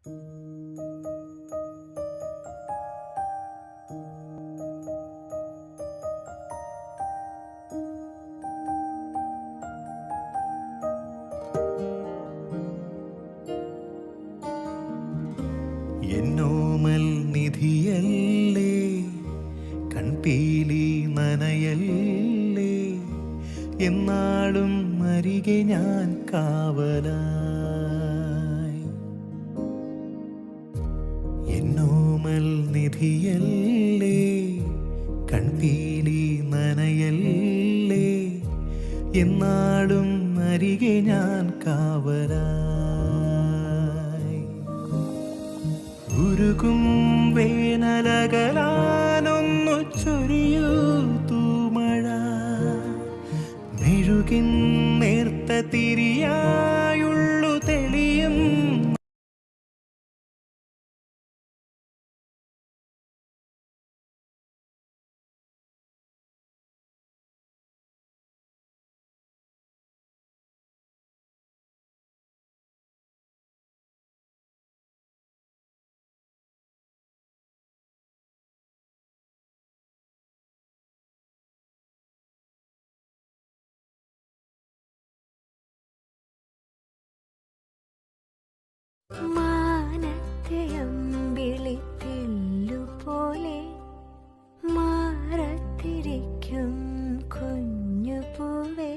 എന്നോമൽ നിധിയല്ലേ, കൺപീലി നനയല്ലേ, എന്നാളും അരികെ ഞാൻ കാവലായി. എന്നോമൽ നിധിയല്ലേ, കൺപീലി നനയല്ലേ, എന്നാളും അരികെ ഞാൻ കാവലായി. ഉരുകും വേനലകലാനൊന്നു ചൊരിയൂ തൂമഴ, മെഴുകിൻ നേർത്ത തിരിയായുള്ളു തെളിയും. മാനത്തെ അമ്പിളിത്തെല്ലുപോലെ മാറത്തിരിക്കും കുഞ്ഞുപൂവേ,